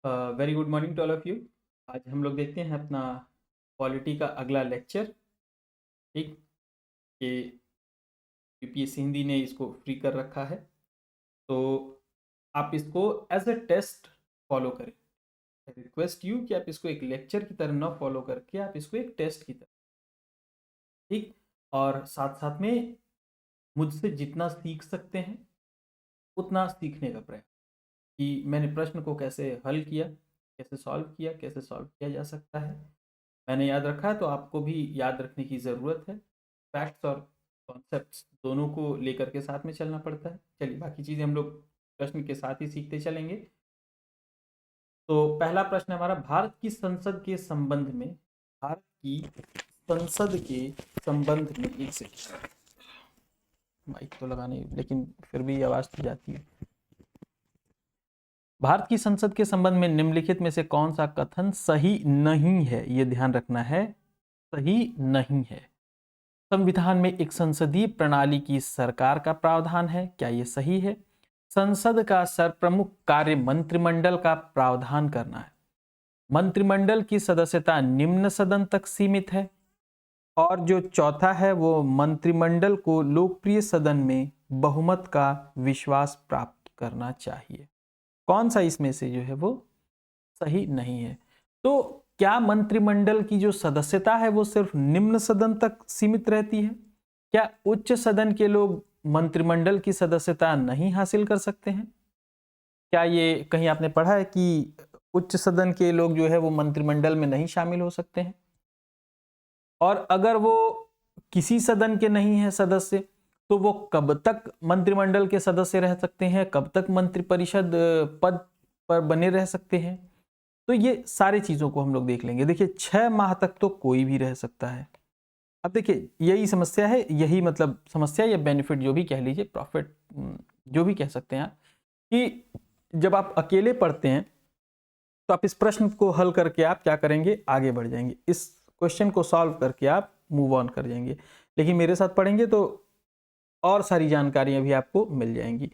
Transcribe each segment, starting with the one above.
Very good morning to all of you. आज हम लोग देखते हैं अपना पॉलिटी का अगला लेक्चर। ठीक, कि यूपीएससी हिंदी ने इसको फ्री कर रखा है, तो आप इसको एज अ टेस्ट फॉलो करें। रिक्वेस्ट यू कि आप इसको एक लेक्चर की तरह ना फॉलो करके आप इसको एक टेस्ट की तरह, ठीक, और साथ साथ में मुझसे जितना सीख सकते हैं उतना सीखने का प्रयास, कि मैंने प्रश्न को कैसे हल किया, कैसे सॉल्व किया, कैसे सॉल्व किया जा सकता है, मैंने याद रखा है, तो आपको भी याद रखने की ज़रूरत है। फैक्ट्स और कॉन्सेप्ट्स दोनों को लेकर के साथ में चलना पड़ता है। चलिए, बाकी चीज़ें हम लोग प्रश्न के साथ ही सीखते चलेंगे। तो पहला प्रश्न हमारा, भारत की संसद के संबंध में, भारत की संसद के संबंध में, एक सेकंड, माइक तो लगा नहीं लेकिन फिर भी आवाज़ तो जाती है। भारत की संसद के संबंध में निम्नलिखित में से कौन सा कथन सही नहीं है? ये ध्यान रखना है, सही नहीं है। संविधान में एक संसदीय प्रणाली की सरकार का प्रावधान है, क्या ये सही है? संसद का सर्वप्रमुख कार्य मंत्रिमंडल का प्रावधान करना है। मंत्रिमंडल की सदस्यता निम्न सदन तक सीमित है। और जो चौथा है वो मंत्रिमंडल को लोकप्रिय सदन में बहुमत का विश्वास प्राप्त करना चाहिए। कौन सा इसमें से जो है वो सही नहीं है? तो क्या मंत्रिमंडल की जो सदस्यता है वो सिर्फ निम्न सदन तक सीमित रहती है? क्या उच्च सदन के लोग मंत्रिमंडल की सदस्यता नहीं हासिल कर सकते हैं? क्या ये कहीं आपने पढ़ा है कि उच्च सदन के लोग जो है वो मंत्रिमंडल में नहीं शामिल हो सकते हैं? और अगर वो किसी सदन के नहीं है सदस्य, तो वो कब तक मंत्रिमंडल के सदस्य रह सकते हैं, कब तक मंत्रिपरिषद पद पर बने रह सकते हैं? तो ये सारी चीजों को हम लोग देख लेंगे। देखिए, 6 माह तक तो कोई भी रह सकता है। अब देखिए, यही समस्या है, यही मतलब समस्या या बेनिफिट जो भी कह लीजिए, प्रॉफिट जो भी कह सकते हैं आप, कि जब आप अकेले पढ़ते हैं तो आप इस प्रश्न को हल करके आप क्या करेंगे, आगे बढ़ जाएंगे, इस क्वेश्चन को सॉल्व करके आप मूव ऑन कर जाएंगे। लेकिन मेरे साथ पढ़ेंगे तो और सारी जानकारियां भी आपको मिल जाएंगी।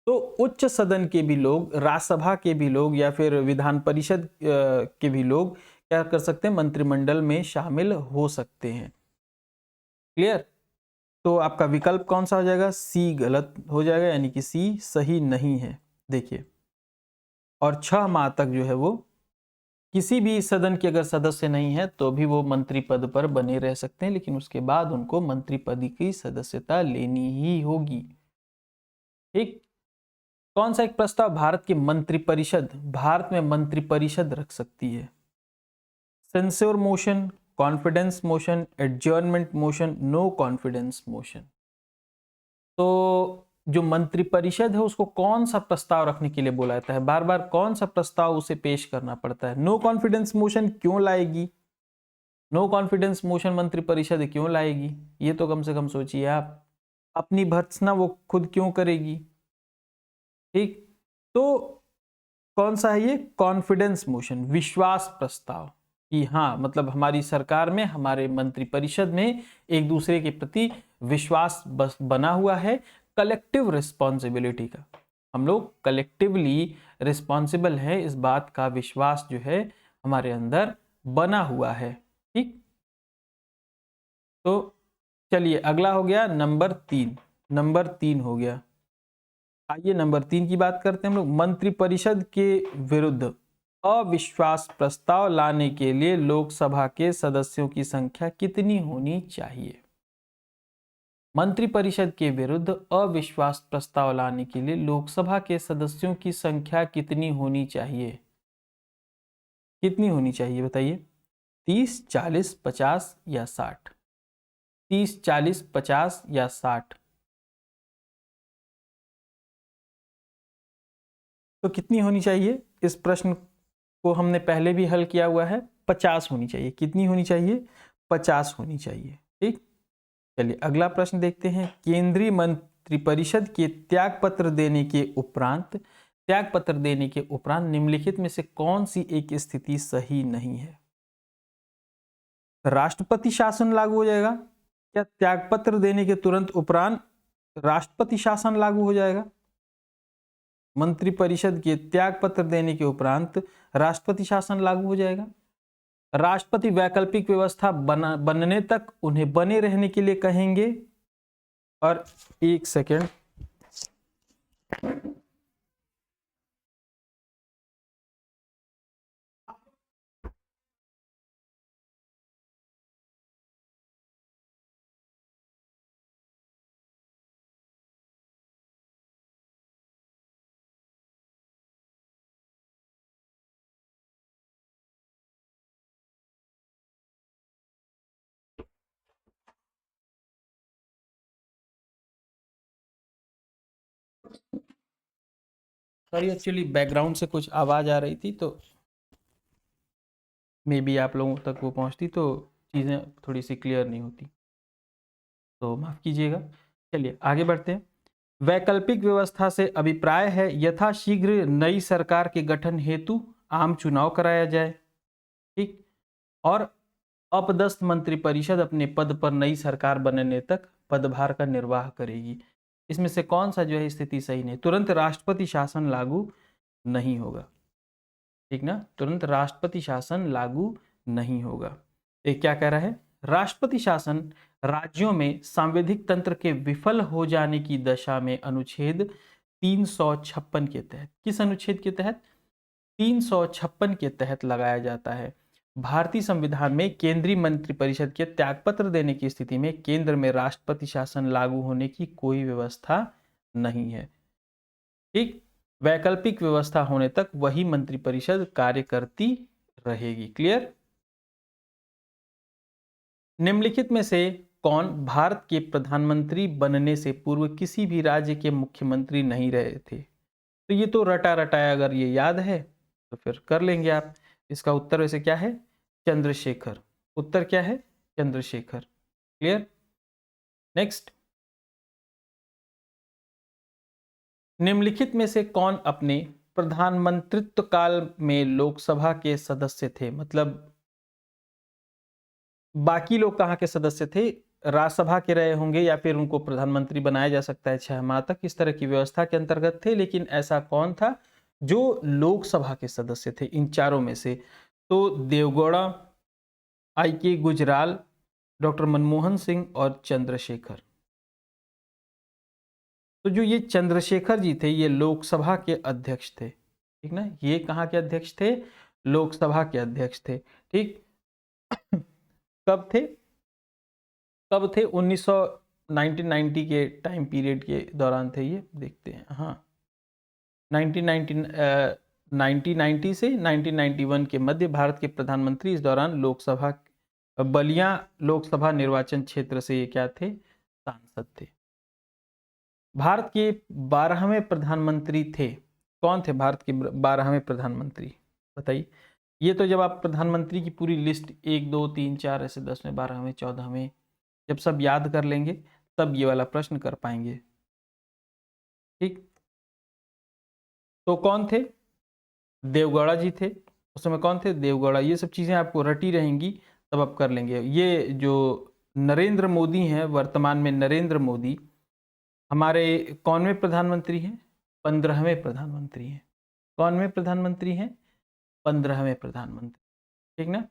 तो उच्च सदन के भी लोग, राज्यसभा के भी लोग, या फिर विधान परिषद के भी लोग क्या कर सकते हैं, मंत्रिमंडल में शामिल हो सकते हैं। क्लियर? तो आपका विकल्प कौन सा हो जाएगा? सी गलत हो जाएगा, यानी कि सी सही नहीं है। देखिए, और 6 माह तक जो है वो किसी भी सदन के अगर सदस्य नहीं है तो भी वो मंत्री पद पर बने रह सकते हैं, लेकिन उसके बाद उनको मंत्री पद की सदस्यता लेनी ही होगी। ठीक। कौन सा एक प्रस्ताव भारत में मंत्रिपरिषद रख सकती है? Censure motion, confidence motion, adjournment motion, no confidence motion. तो जो मंत्रिपरिषद है उसको कौन सा प्रस्ताव रखने के लिए बोला जाता है? बार बार कौन सा प्रस्ताव उसे पेश करना पड़ता है? नो कॉन्फिडेंस मोशन क्यों लाएगी? नो कॉन्फिडेंस मोशन मंत्रिपरिषद क्यों लाएगी? ये तो कम से कम सोचिए आप। अपनी भर्त्सना वो खुद क्यों करेगी? ठीक। तो कौन सा है ये? कॉन्फिडेंस मोशन, विश्वास प्रस्ताव, कि हाँ, मतलब हमारी सरकार में, हमारे मंत्रिपरिषद में एक दूसरे के प्रति विश्वास बस बना हुआ है, कलेक्टिव रिस्पॉन्सिबिलिटी का। हम लोग कलेक्टिवली रिस्पॉन्सिबल है, इस बात का विश्वास जो है हमारे अंदर बना हुआ है। ठीक। तो चलिए, अगला हो गया नंबर 3। नंबर 3 हो गया। आइए नंबर 3 की बात करते हैं हम लोग। मंत्रिपरिषद के विरुद्ध अविश्वास प्रस्ताव लाने के लिए लोकसभा के सदस्यों की संख्या कितनी होनी चाहिए? मंत्रिपरिषद के विरुद्ध अविश्वास प्रस्ताव लाने के लिए लोकसभा के सदस्यों की संख्या कितनी होनी चाहिए? कितनी होनी चाहिए बताइए? 30, 40, 50 या 60? 30, 40, 50 या 60? तो कितनी होनी चाहिए? इस प्रश्न को हमने पहले भी हल किया हुआ है। 50 होनी चाहिए। कितनी होनी चाहिए? 50 होनी चाहिए। ठीक। चलिए, अगला प्रश्न देखते हैं। केंद्रीय मंत्रिपरिषद के त्यागपत्र देने के उपरांत निम्नलिखित में से कौन सी एक स्थिति सही नहीं है? राष्ट्रपति शासन लागू हो जाएगा? क्या त्यागपत्र देने के तुरंत उपरांत राष्ट्रपति शासन लागू हो जाएगा? मंत्रिपरिषद के त्याग पत्र देने के उपरांत राष्ट्रपति शासन लागू हो जाएगा। राष्ट्रपति वैकल्पिक व्यवस्था बनने तक उन्हें बने रहने के लिए कहेंगे। और एक सेकेंड, सॉरी एक्चुअली बैकग्राउंड से कुछ आवाज आ रही थी, तो मे बी आप लोगों तक वो पहुंचती तो चीज़ें थोड़ी सी क्लियर नहीं होती, तो माफ़ कीजिएगा। चलिए आगे बढ़ते हैं। वैकल्पिक व्यवस्था से अभिप्राय है यथाशीघ्र नई सरकार के गठन हेतु आम चुनाव कराया जाए। ठीक। और अपदस्थ मंत्रिपरिषद अपने पद पर नई सरकार बनने तक पदभार का निर्वाह करेगी। इसमें से कौन सा जो है स्थिति सही नहीं, तुरंत राष्ट्रपति शासन लागू नहीं होगा। ठीक ना, तुरंत राष्ट्रपति शासन लागू नहीं होगा। एक क्या कह रहा है, राष्ट्रपति शासन राज्यों में सांविधिक तंत्र के विफल हो जाने की दशा में अनुच्छेद 356 के तहत, किस अनुच्छेद के तहत, 356 के तहत लगाया जाता है। भारतीय संविधान में केंद्रीय मंत्रिपरिषद के त्यागपत्र देने की स्थिति में केंद्र में राष्ट्रपति शासन लागू होने की कोई व्यवस्था नहीं है। ठीक। वैकल्पिक व्यवस्था होने तक वही मंत्रिपरिषद कार्य करती रहेगी। क्लियर। निम्नलिखित में से कौन भारत के प्रधानमंत्री बनने से पूर्व किसी भी राज्य के मुख्यमंत्री नहीं रहे थे। तो ये तो रटा रटाया, अगर ये याद है तो फिर कर लेंगे आप। इसका उत्तर वैसे क्या है, चंद्रशेखर। उत्तर क्या है, चंद्रशेखर। क्लियर। नेक्स्ट, निम्नलिखित में से कौन अपने प्रधानमंत्रित्व काल में लोकसभा के सदस्य थे। मतलब बाकी लोग कहाँ के सदस्य थे, राज्यसभा के रहे होंगे या फिर उनको प्रधानमंत्री बनाया जा सकता है 6 माह तक, इस तरह की व्यवस्था के अंतर्गत थे। लेकिन ऐसा कौन था जो लोकसभा के सदस्य थे इन चारों में से, तो देवगौड़ा, आई.के. गुजराल, डॉक्टर मनमोहन सिंह और चंद्रशेखर। तो जो ये चंद्रशेखर जी थे ये लोकसभा के अध्यक्ष थे। ठीक ना, ये कहाँ के अध्यक्ष थे, लोकसभा के अध्यक्ष थे। ठीक। कब थे, कब थे, 1990 के टाइम पीरियड के दौरान थे ये, देखते हैं। हाँ, 1990 से 1991 के मध्य भारत के प्रधानमंत्री इस दौरान लोकसभा बलिया लोकसभा निर्वाचन क्षेत्र से ये क्या थे, सांसद थे। भारत के 12वें प्रधानमंत्री थे, कौन थे भारत के 12वें प्रधानमंत्री, बताइए। ये तो जब आप प्रधानमंत्री की पूरी लिस्ट 1 2 3 4 ऐसे 10वें 12वें 14वें जब सब याद कर लेंगे तब ये वाला प्रश्न कर पाएंगे। ठीक। तो कौन थे, देवगौड़ा जी थे। उस समय कौन थे, देवगौड़ा। ये सब चीज़ें आपको रटी रहेंगी तब आप कर लेंगे। ये जो नरेंद्र मोदी हैं, वर्तमान में नरेंद्र मोदी हमारे कौनवें प्रधानमंत्री हैं, 15वें प्रधानमंत्री हैं। कौनवें प्रधानमंत्री हैं, 15वें प्रधानमंत्री। ठीक ना।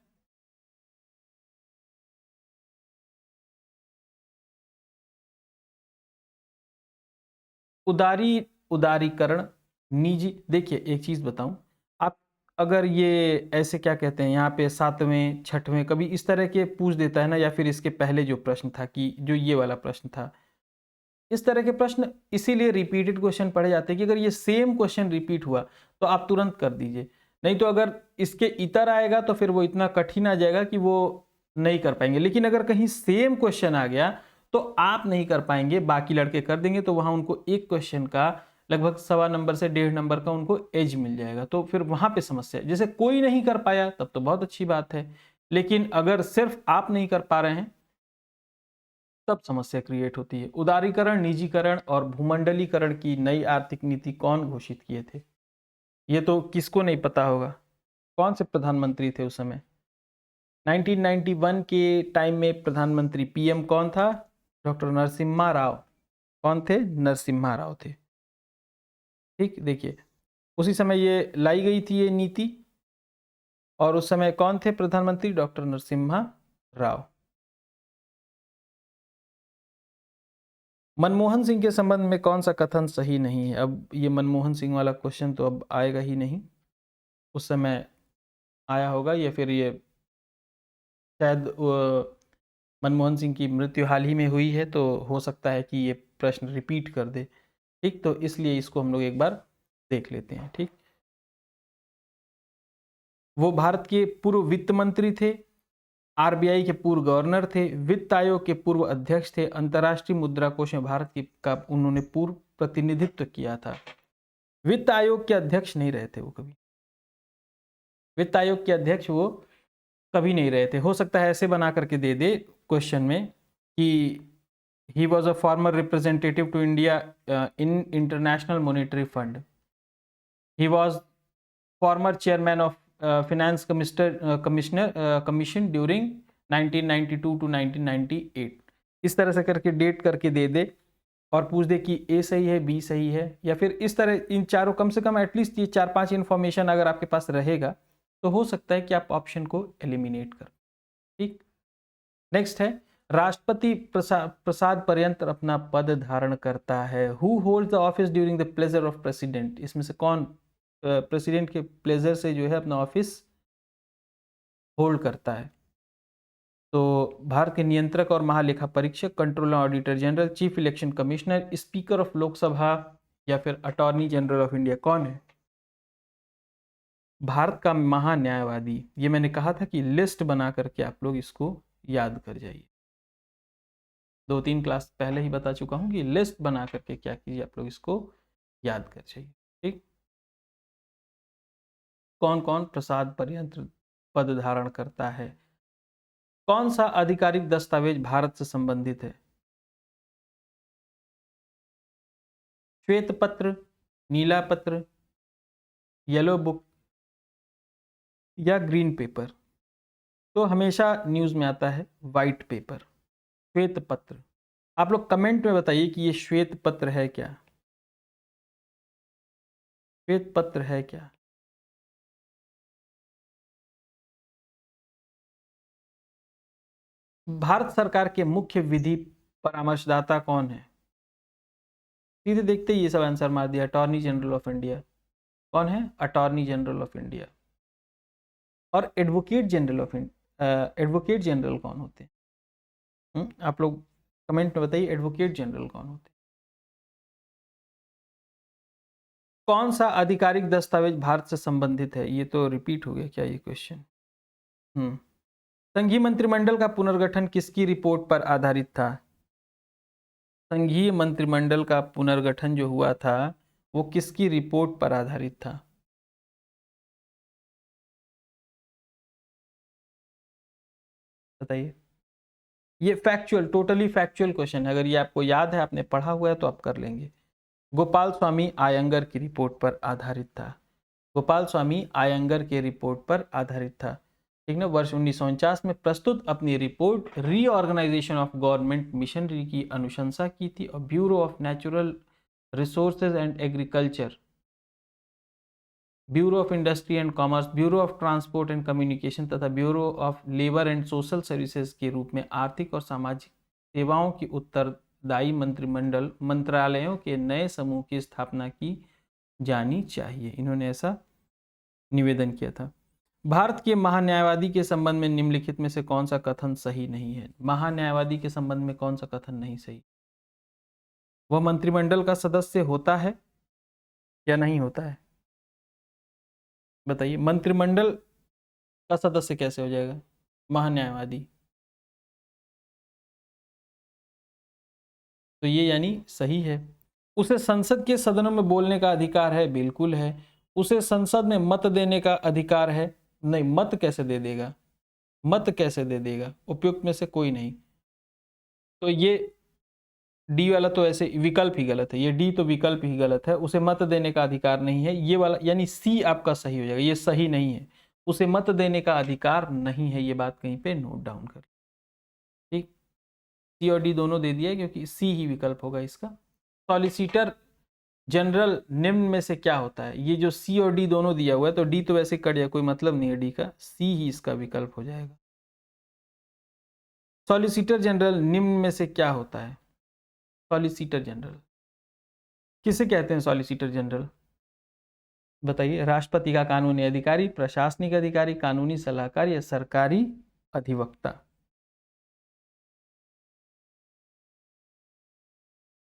उदारीकरण, निजी। देखिए एक चीज बताऊं, आप अगर ये ऐसे क्या कहते हैं यहाँ पे 7वें 6वें कभी इस तरह के पूछ देता है ना, या फिर इसके पहले जो प्रश्न था कि जो ये वाला प्रश्न था, इस तरह के प्रश्न इसीलिए रिपीटेड क्वेश्चन पढ़े जाते हैं कि अगर ये सेम क्वेश्चन रिपीट हुआ तो आप तुरंत कर दीजिए। नहीं तो अगर इसके इतर आएगा तो फिर वो इतना कठिन आ जाएगा कि वो नहीं कर पाएंगे। लेकिन अगर कहीं सेम क्वेश्चन आ गया तो आप नहीं कर पाएंगे, बाकी लड़के कर देंगे, तो वहां उनको एक क्वेश्चन का लगभग 1.25 नंबर से 1.5 नंबर का उनको एज मिल जाएगा। तो फिर वहां पे समस्या, जैसे कोई नहीं कर पाया तब तो बहुत अच्छी बात है, लेकिन अगर सिर्फ आप नहीं कर पा रहे हैं तब समस्या क्रिएट होती है। उदारीकरण, निजीकरण और भूमंडलीकरण की नई आर्थिक नीति कौन घोषित किए थे, ये तो किसको नहीं पता होगा। कौन से प्रधानमंत्री थे उस समय, 1991 के टाइम में प्रधानमंत्री पीएम कौन था, डॉक्टर नरसिम्हा राव। कौन थे, नरसिम्हा राव थे। ठीक, देखिए उसी समय ये लाई गई थी ये नीति, और उस समय कौन थे प्रधानमंत्री? डॉक्टर नरसिम्हा राव। मनमोहन सिंह के संबंध में कौन सा कथन सही नहीं है? अब ये मनमोहन सिंह वाला क्वेश्चन तो अब आएगा ही नहीं, उस समय आया होगा, या फिर ये शायद मनमोहन सिंह की मृत्यु हाल ही में हुई है, तो हो सकता है कि ये प्रश्न रिपीट कर दे। ठीक, तो इसलिए इसको हम लोग एक बार देख लेते हैं। ठीक, वो भारत के पूर्व वित्त मंत्री थे, आरबीआई के पूर्व गवर्नर थे, वित्त आयोग के पूर्व अध्यक्ष थे, अंतर्राष्ट्रीय मुद्रा कोष में भारत की का उन्होंने पूर्व प्रतिनिधित्व किया था। वित्त आयोग के अध्यक्ष नहीं रहे थे वो कभी, वित्त आयोग के अध्यक्ष वो कभी नहीं रहे थे। हो सकता है ऐसे बना करके दे दे क्वेश्चन में कि he was a former representative to India in International Monetary Fund, he was former chairman of Finance Commission during 1992 to 1998, इस तरह से करके डेट करके दे दे और पूछ दे कि ए सही है, बी सही है, या फिर इस तरह इन चारों, कम से कम एटलीस्ट ये 4-5 इंफॉर्मेशन अगर आपके पास रहेगा तो हो सकता है कि आप ऑप्शन को एलिमिनेट कर। ठीक, नेक्स्ट है, राष्ट्रपति प्रसाद पर्यंत अपना पद धारण करता है। Who hold the office during the pleasure of president, इसमें से कौन प्रेसिडेंट के प्लेजर से जो है अपना ऑफिस होल्ड करता है? तो भारत के नियंत्रक और महालेखा परीक्षक, controller auditor general, chief election commissioner, speaker of Lok Sabha, या फिर अटॉर्नी जनरल ऑफ इंडिया, कौन है? भारत का महान्यायवादी। ये मैंने कहा था कि लिस्ट बना करके आप लोग इसको याद कर जाइए, 2-3 क्लास पहले ही बता चुका हूं कि लिस्ट बना करके क्या कीजिए, आप लोग इसको याद कर जाइए। ठीक, कौन कौन प्रसाद पर्यंत पद धारण करता है? कौन सा आधिकारिक दस्तावेज भारत से संबंधित है? श्वेत पत्र, नीला पत्र, येलो बुक, या ग्रीन पेपर? तो हमेशा न्यूज में आता है व्हाइट पेपर, श्वेत पत्र। आप लोग कमेंट में बताइए कि ये श्वेत पत्र है क्या, श्वेत पत्र है क्या? भारत सरकार के मुख्य विधि परामर्शदाता कौन है? सीधे देखते ही ये सब आंसर मार दिया, अटॉर्नी जनरल ऑफ इंडिया। कौन है? Attorney general of India. और advocate general of advocate general कौन होते हैं? आप लोग कमेंट में बताइए, एडवोकेट जनरल कौन होते हैं? कौन सा आधिकारिक दस्तावेज भारत से संबंधित है? ये तो रिपीट हो गया क्या ये क्वेश्चन? संघीय मंत्रिमंडल का पुनर्गठन किसकी रिपोर्ट पर आधारित था? संघीय मंत्रिमंडल का पुनर्गठन जो हुआ था वो किसकी रिपोर्ट पर आधारित था? बताइए। ये फैक्चुअल, टोटली फैक्चुअल क्वेश्चन है, अगर ये आपको याद है, आपने पढ़ा हुआ है तो आप कर लेंगे। गोपाल स्वामी आयंगर की रिपोर्ट पर आधारित था, गोपाल स्वामी आयंगर के रिपोर्ट पर आधारित था। ठीक ना, वर्ष 1949 में प्रस्तुत अपनी report reorganisation of government machinery की अनुशंसा की थी, और bureau of natural resources and agriculture, bureau of industry and commerce, bureau of transport and communication तथा bureau of labour and social services के रूप में आर्थिक और सामाजिक सेवाओं की उत्तरदायी मंत्रिमंडल मंत्रालयों के नए समूह की स्थापना की जानी चाहिए। इन्होंने ऐसा निवेदन किया था। भारत के महान्यायवादी के संबंध में निम्नलिखित में से कौन सा कथन सही नहीं है? महान्यायवादी के संबंध में कौन सा कथन नहीं सही? वह मंत्रिमंडल का सदस्य होता है या नहीं होता है? बताइए, मंत्रिमंडल का सदस्य कैसे हो जाएगा महान्यायवादी? तो ये यानी सही है। उसे संसद के सदनों में बोलने का अधिकार है, बिल्कुल है। उसे संसद में मत देने का अधिकार है, नहीं, मत कैसे दे देगा, मत कैसे दे देगा, उपयुक्त में से कोई नहीं। तो ये डी वाला तो ऐसे विकल्प ही गलत है, ये डी तो विकल्प ही गलत है, उसे मत देने का अधिकार नहीं है, ये वाला यानी सी आपका सही हो जाएगा, ये सही नहीं है, उसे मत देने का अधिकार नहीं है, ये बात कहीं पे नोट डाउन कर। ठीक, सी और डी दोनों दे दिया क्योंकि सी ही विकल्प होगा इसका। सॉलिसिटर जनरल निम्न में से क्या होता है? ये जो सी और डी दोनों दिया हुआ है, तो डी तो वैसे कट जाए, कोई मतलब नहीं है डी का, सी ही इसका विकल्प हो जाएगा। सॉलिसिटर जनरल निम्न में से क्या होता है? सॉलिसिटर जनरल किसे कहते हैं? सॉलिसिटर जनरल बताइए। राष्ट्रपति का कानूनी अधिकारी, प्रशासनिक अधिकारी, कानूनी सलाहकार या सरकारी अधिवक्ता?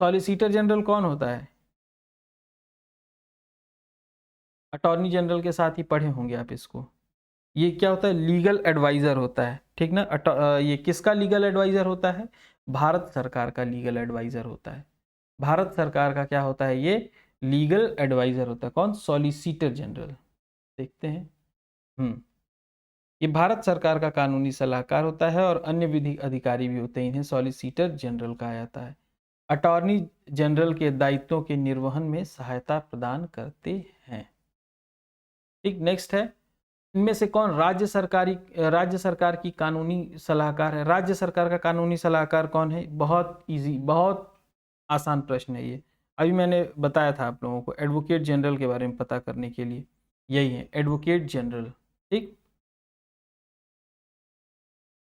सॉलिसिटर जनरल कौन होता है? अटॉर्नी जनरल के साथ ही पढ़े होंगे आप इसको। ये क्या होता है? लीगल एडवाइजर होता है, ठीक ना। ये किसका लीगल एडवाइजर होता है? भारत सरकार का लीगल एडवाइजर होता है। भारत सरकार का क्या होता है? ये लीगल एडवाइजर होता है। कौन? Solicitor general. देखते हैं। ये भारत सरकार का कानूनी सलाहकार होता है और अन्य विधि अधिकारी भी होते हैं, इन्हें सॉलिसिटर जनरल कहा जाता है। अटॉर्नी जनरल के दायित्वों के निर्वहन में सहायता प्रदान करते हैं। ठीक, नेक्स्ट है, इनमें से कौन राज्य सरकार की कानूनी सलाहकार है? राज्य सरकार का कानूनी सलाहकार कौन है? बहुत इजी, बहुत आसान प्रश्न है ये। अभी मैंने बताया था आप लोगों को एडवोकेट जनरल के बारे में पता करने के लिए, यही है एडवोकेट जनरल। ठीक,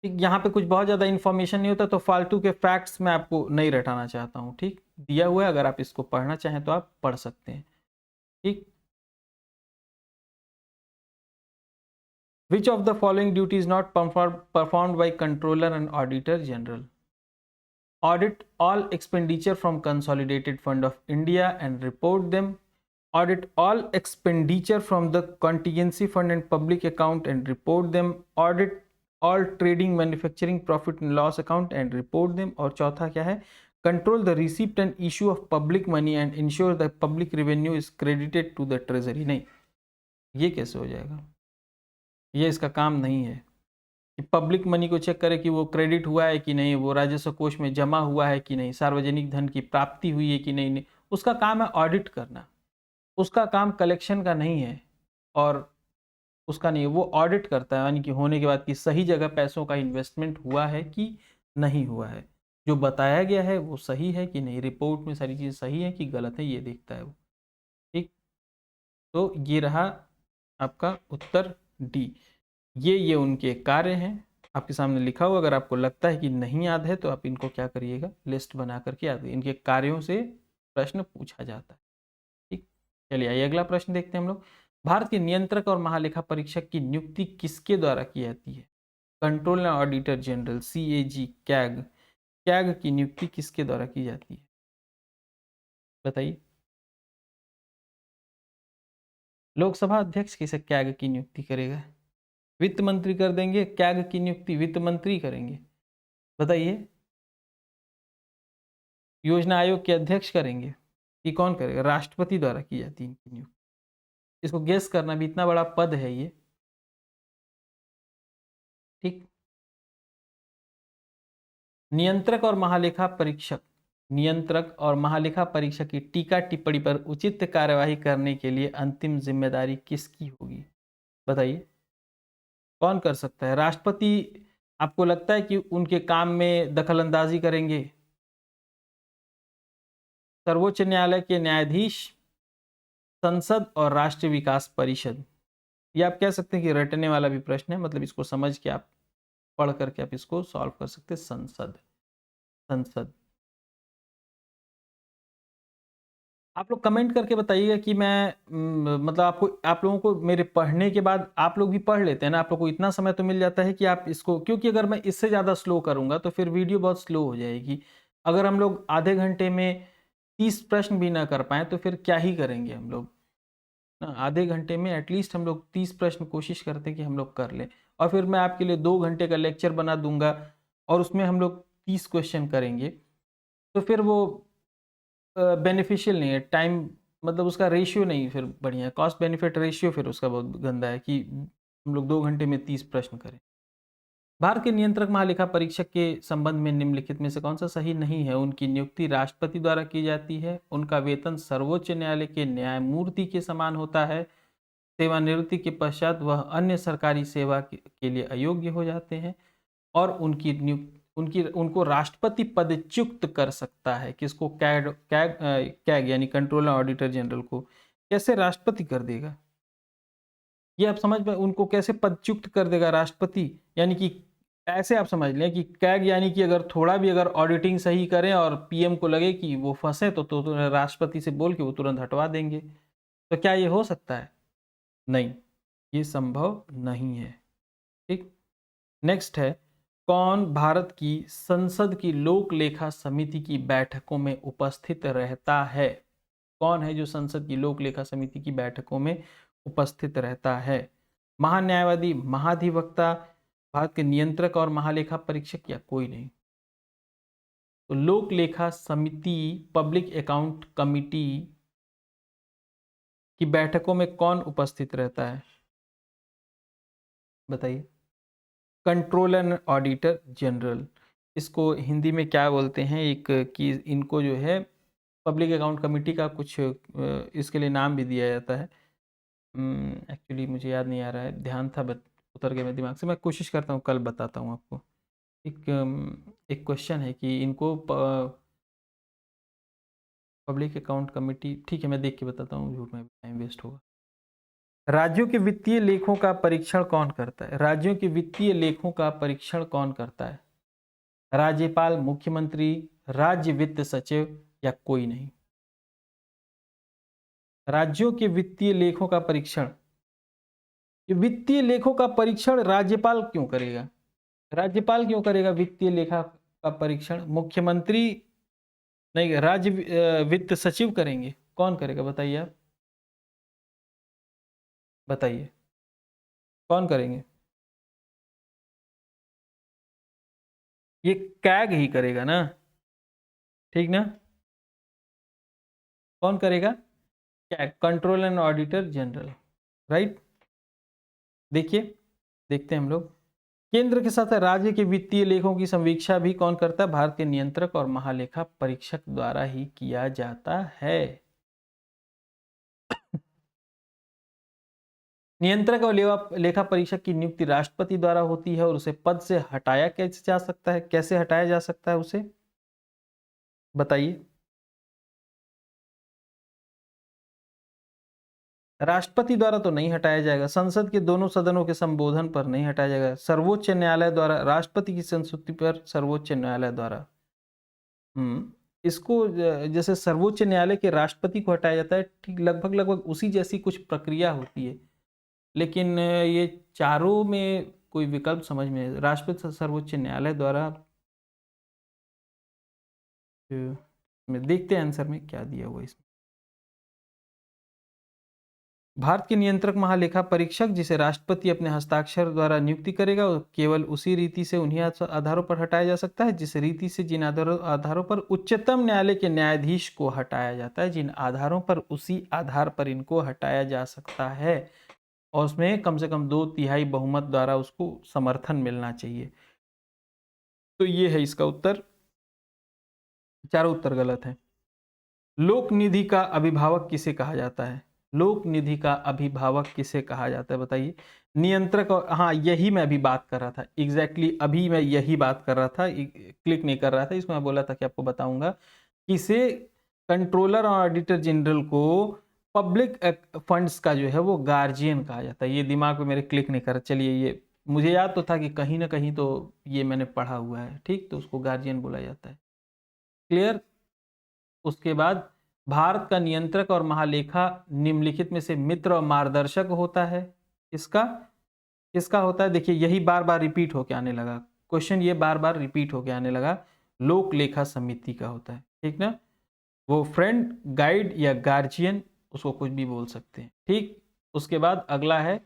यहाँ पे कुछ बहुत ज़्यादा इन्फॉर्मेशन नहीं होता, तो फालतू के फैक्ट्स मैं आपको नहीं रटाना चाहता हूँ। ठीक, दिया हुआ है, अगर आप इसको पढ़ना चाहें तो आप पढ़ सकते हैं। ठीक, which of the following duty is not performed by controller and auditor general? Audit all expenditure from Consolidated Fund of India and report them. Audit all expenditure from the Contingency Fund and Public Account and report them. Audit all trading, manufacturing, profit and loss account and report them. और चौथा क्या है? Control the receipt and issue of public money and ensure that public revenue is credited to the treasury. नहीं, ये कैसे हो जाएगा? ये इसका काम नहीं है कि पब्लिक मनी को चेक करे कि वो क्रेडिट हुआ है कि नहीं, वो राजस्व कोष में जमा हुआ है कि नहीं, सार्वजनिक धन की प्राप्ति हुई है कि नहीं। उसका काम है ऑडिट करना, उसका काम कलेक्शन का नहीं है, और उसका नहीं है, वो ऑडिट करता है, यानी कि होने के बाद कि सही जगह पैसों का इन्वेस्टमेंट हुआ है कि नहीं हुआ है, जो बताया गया है वो सही है कि नहीं, रिपोर्ट में सारी चीज़ें सही है कि गलत है, ये देखता है वो। ठीक, तो ये रहा आपका उत्तर डी। ये उनके कार्य हैं, आपके सामने लिखा हुआ। अगर आपको लगता है कि नहीं याद है तो आप इनको क्या करिएगा, लिस्ट बना करके याद, इनके कार्यों से प्रश्न पूछा जाता है। ठीक, चलिए आइए अगला प्रश्न देखते हैं हम लोग। भारत के नियंत्रक और महालेखा परीक्षक की नियुक्ति किसके द्वारा की जाती है? Control and auditor general, CAG, CAG. CAG की नियुक्ति किसके द्वारा की जाती है बताइए? लोकसभा अध्यक्ष किसे कैग की नियुक्ति करेगा? वित्त मंत्री कर देंगे कैग की नियुक्ति, वित्त मंत्री करेंगे? बताइए, योजना आयोग के अध्यक्ष करेंगे कि कौन करेगा? राष्ट्रपति द्वारा की जाती है इनकी नियुक्ति। इसको गेस करना भी, इतना बड़ा पद है ये। ठीक, नियंत्रक और महालेखा परीक्षक, नियंत्रक और महालेखा परीक्षक की टीका टिप्पणी पर उचित कार्यवाही करने के लिए अंतिम जिम्मेदारी किसकी होगी? बताइए, कौन कर सकता है? राष्ट्रपति आपको लगता है कि उनके काम में दखल अंदाजी करेंगे? सर्वोच्च न्यायालय के न्यायाधीश, संसद और राष्ट्रीय विकास परिषद? ये आप कह सकते हैं कि रटने वाला भी प्रश्न है, मतलब इसको समझ के आप पढ़ करके आप इसको सॉल्व कर सकते हैं। संसद, संसद। आप लोग कमेंट करके बताइएगा कि मैं मतलब आप लोगों को मेरे पढ़ने के बाद आप लोग भी पढ़ लेते हैं ना, आप लोग को इतना समय तो मिल जाता है कि आप इसको, क्योंकि अगर मैं इससे ज़्यादा स्लो करूँगा तो फिर वीडियो बहुत स्लो हो जाएगी। अगर हम लोग आधे घंटे में 30 प्रश्न भी ना कर पाएँ तो फिर क्या ही करेंगे हम लोग ना। आधे घंटे में एटलीस्ट हम लोग 30 प्रश्न कोशिश करते हैं कि हम लोग कर लें, और फिर मैं आपके लिए 2 घंटे का लेक्चर बना दूंगा और उसमें हम लोग 30 क्वेश्चन करेंगे, तो फिर वो बेनिफिशियल नहीं है। टाइम मतलब उसका रेशियो नहीं फिर बढ़िया है, कॉस्ट बेनिफिट रेशियो फिर उसका बहुत गंदा है कि हम लोग 2 घंटे में 30 प्रश्न करें। भारत के नियंत्रक महालेखा परीक्षक के संबंध में निम्नलिखित में से कौन सा सही नहीं है? उनकी नियुक्ति राष्ट्रपति द्वारा की जाती है, उनका वेतन सर्वोच्च न्यायालय के न्यायमूर्ति के समान होता है, सेवानिवृत्ति के पश्चात वह अन्य सरकारी सेवा के लिए अयोग्य हो जाते हैं, और उनकी उनको राष्ट्रपति पदच्युत कर सकता है। किसको? कैग यानी कंट्रोलर ऑडिटर जनरल को कैसे राष्ट्रपति कर देगा? ये आप समझ पाए, उनको कैसे पदच्युत कर देगा राष्ट्रपति? यानी कि ऐसे आप समझ लें कि कैग यानी कि अगर थोड़ा भी अगर ऑडिटिंग सही करें और पीएम को लगे कि वो फंसे तो राष्ट्रपति से बोल के वो तुरंत हटवा देंगे। तो क्या ये हो सकता है? नहीं, ये संभव नहीं है। ठीक, नेक्स्ट है, कौन भारत की संसद की लोक लेखा समिति की बैठकों में उपस्थित रहता है? कौन है जो संसद की लोक लेखा समिति की बैठकों में उपस्थित रहता है? महान्यायवादी, महाधिवक्ता, भारत के नियंत्रक और महालेखा परीक्षक, या कोई नहीं? तो लोक लेखा समिति, पब्लिक अकाउंट कमिटी की बैठकों में कौन उपस्थित रहता है? बताइए। कंट्रोलर एंड ऑडिटर जनरल, इसको हिंदी में क्या बोलते हैं? एक कि इनको जो है पब्लिक अकाउंट कमेटी का कुछ इसके लिए नाम भी दिया जाता है। एक्चुअली मुझे याद नहीं आ रहा है, ध्यान था उतर गया मेरे दिमाग से। मैं कोशिश करता हूँ, कल बताता हूँ आपको। एक क्वेश्चन है कि इनको पब्लिक अकाउंट कमेटी, ठीक है मैं देख के बताता हूँ, झूठ में टाइम वेस्ट होगा। राज्यों के वित्तीय लेखों का परीक्षण कौन करता है? राज्यों के वित्तीय लेखों का परीक्षण कौन करता है? राज्यपाल, मुख्यमंत्री, राज्य वित्त सचिव, या कोई नहीं? राज्यों के वित्तीय लेखों का परीक्षण, वित्तीय लेखों का परीक्षण राज्यपाल क्यों करेगा? राज्यपाल क्यों करेगा वित्तीय लेखा का परीक्षण? मुख्यमंत्री नहीं, राज्य वित्त सचिव करेंगे। कौन करेगा बताइए आप, बताइए कौन करेंगे? ये कैग ही करेगा ना, ठीक ना? कौन करेगा? CAG, control and auditor general, right. देखिए, देखते हैं हम लोग। केंद्र के साथ राज्य के वित्तीय लेखों की समीक्षा भी कौन करता है? भारत के नियंत्रक और महालेखा परीक्षक द्वारा ही किया जाता है। नियंत्रक और लेखा परीक्षक की नियुक्ति राष्ट्रपति द्वारा होती है और उसे पद से हटाया कैसे जा सकता है? कैसे हटाया जा सकता है उसे, बताइए। राष्ट्रपति द्वारा तो नहीं हटाया जाएगा, संसद के दोनों सदनों के संबोधन पर नहीं हटाया जाएगा, सर्वोच्च न्यायालय द्वारा, राष्ट्रपति की संस्तुति पर सर्वोच्च न्यायालय द्वारा। इसको जैसे सर्वोच्च न्यायालय के राष्ट्रपति को हटाया जाता है, ठीक लगभग लगभग उसी जैसी कुछ प्रक्रिया होती है। लेकिन ये चारों में कोई विकल्प समझ में, राष्ट्रपति, सर्वोच्च न्यायालय द्वारा। देखते हैं आंसर में क्या दिया हुआ इसमें। भारत के नियंत्रक महालेखा परीक्षक, जिसे राष्ट्रपति अपने हस्ताक्षर द्वारा नियुक्ति करेगा, केवल उसी रीति से उन्हीं आधारों पर हटाया जा सकता है जिस रीति से जिन आधारों पर उच्चतम न्यायालय के न्यायाधीश को हटाया जाता है। जिन आधारों पर, उसी आधार पर इनको हटाया जा सकता है और उसमें कम से कम 2/3 बहुमत द्वारा उसको समर्थन मिलना चाहिए। तो ये है इसका उत्तर। चारों उत्तर गलत है। लोक निधि का अभिभावक किसे कहा जाता है? लोक निधि का अभिभावक किसे कहा जाता है बताइए। नियंत्रक और, हाँ यही मैं अभी बात कर रहा था, एग्जैक्टली अभी मैं यही बात कर रहा था, क्लिक नहीं कर रहा था इसमें। मैं बोला था कि आपको बताऊंगा किसे कंट्रोलर और ऑडिटर जनरल को पब्लिक फंड्स का जो है वो गार्जियन कहा जाता है। ये दिमाग में मेरे क्लिक नहीं कर रहा। चलिए, ये मुझे याद तो था कि कहीं ना कहीं तो ये मैंने पढ़ा हुआ है, ठीक, तो उसको गार्जियन बोला जाता है। क्लियर। उसके बाद भारत का नियंत्रक और महालेखा निम्नलिखित में से मित्र और मार्गदर्शक होता है। इसका किसका होता है? देखिए, यही बार बार रिपीट होके आने लगा क्वेश्चन, ये बार बार रिपीट होके आने लगा। लोक लेखा समिति का होता है, ठीक ना। वो फ्रेंड, गाइड या गार्जियन, उसको कुछ भी बोल सकते हैं, ठीक। उसके बाद अगला है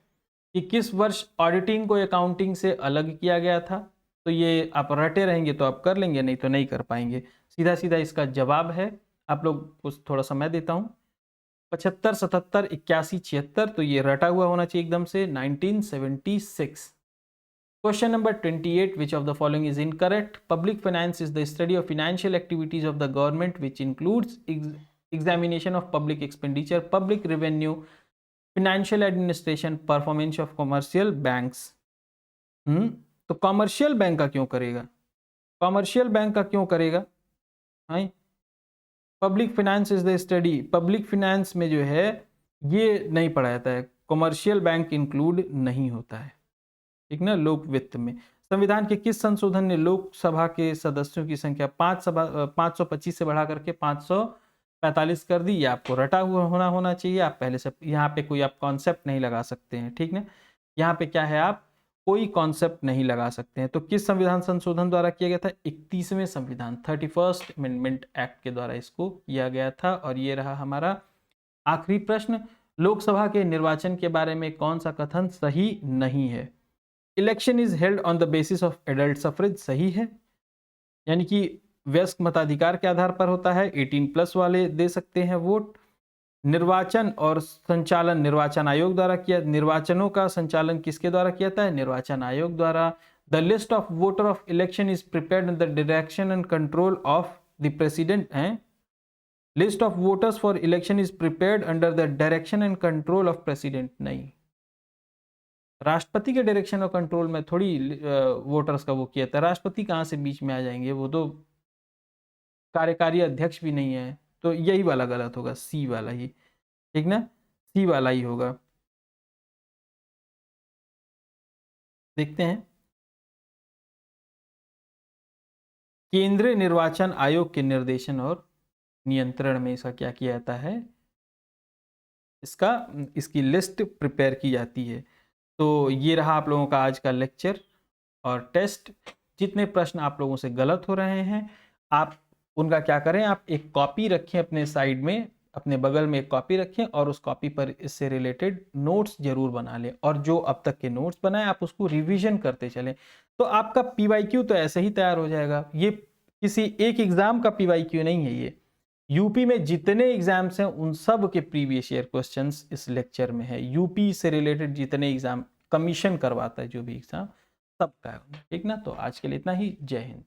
कि किस वर्ष ऑडिटिंग को अकाउंटिंग से अलग किया गया था। तो ये आप रटे रहेंगे तो आप कर लेंगे, नहीं तो नहीं कर पाएंगे। सीधा सीधा इसका जवाब है, आप लोग को थोड़ा समय देता हूं, 75, 77, 81, 76। तो ये रटा हुआ होना चाहिए एकदम से, 1976। Question number 28, which of the following is incorrect? Public finance is the study of financial activities of the government which includes examination of public expenditure, public revenue, financial administration, performance of commercial banks. तो commercial bank का क्यों करेगा? Commercial bank का क्यों करेगा? Public finance is the study, public finance में जो है ये नहीं पढ़ा जाता है, कॉमर्शियल बैंक इंक्लूड नहीं होता है, ठीक ना। लोक वित्त में संविधान के किस संशोधन ने लोकसभा के सदस्यों की संख्या 525 से बढ़ा करके 545 कर दी? ये आपको रटा हुआ होना चाहिए, आप पहले से यहाँ पे कोई आप कॉन्सेप्ट नहीं लगा सकते हैं, ठीक ना। यहाँ पे क्या है, आप कोई कॉन्सेप्ट नहीं लगा सकते हैं। तो किस संविधान संशोधन द्वारा किया गया था? 31वें संविधान 31st अमेंडमेंट एक्ट के द्वारा इसको किया गया था। और ये रहा हमारा आखिरी प्रश्न, लोकसभा के निर्वाचन के बारे में कौन सा कथन सही नहीं है? Election is held on the basis of adult suffrage, सही है, यानी कि वयस्क मताधिकार के आधार पर होता है, 18+ वाले दे सकते हैं वोट। निर्वाचन और संचालन निर्वाचन आयोग द्वारा किया, निर्वाचनों का संचालन किसके द्वारा किया जाता है? निर्वाचन आयोग द्वारा। The list of voter of election is prepared in the direction and control of the president है। List of voters for election is prepared under the direction and control of president, नहीं, राष्ट्रपति के डायरेक्शन और control में थोड़ी voters का वो किया था। राष्ट्रपति कहाँ से बीच में आ जाएंगे, वो तो कार्यकारी अध्यक्ष भी नहीं है। तो यही वाला गलत होगा, सी वाला ही, ठीक ना, सी वाला ही होगा। देखते हैं, केंद्रीय निर्वाचन आयोग के निर्देशन और नियंत्रण में इसका क्या किया जाता है? इसकी लिस्ट प्रिपेयर की जाती है। तो ये रहा आप लोगों का आज का लेक्चर और टेस्ट। जितने प्रश्न आप लोगों से गलत हो रहे हैं, आप उनका क्या करें, आप एक कॉपी रखें अपने साइड में, अपने बगल में एक कॉपी रखें और उस कॉपी पर इससे रिलेटेड नोट्स जरूर बना लें। और जो अब तक के नोट्स बनाए आप उसको रिवीजन करते चलें, तो आपका पीवाईक्यू तो ऐसे ही तैयार हो जाएगा। ये किसी एक एग्जाम का पीवाईक्यू नहीं है, ये यूपी में जितने एग्जाम्स हैं उन सब के प्रीवियस ईयर क्वेश्चंस इस लेक्चर में है। यूपी से रिलेटेड जितने एग्जाम कमीशन करवाता है, जो भी एग्जाम, सबका है, ठीक ना। तो आज के लिए इतना ही, जय हिंद।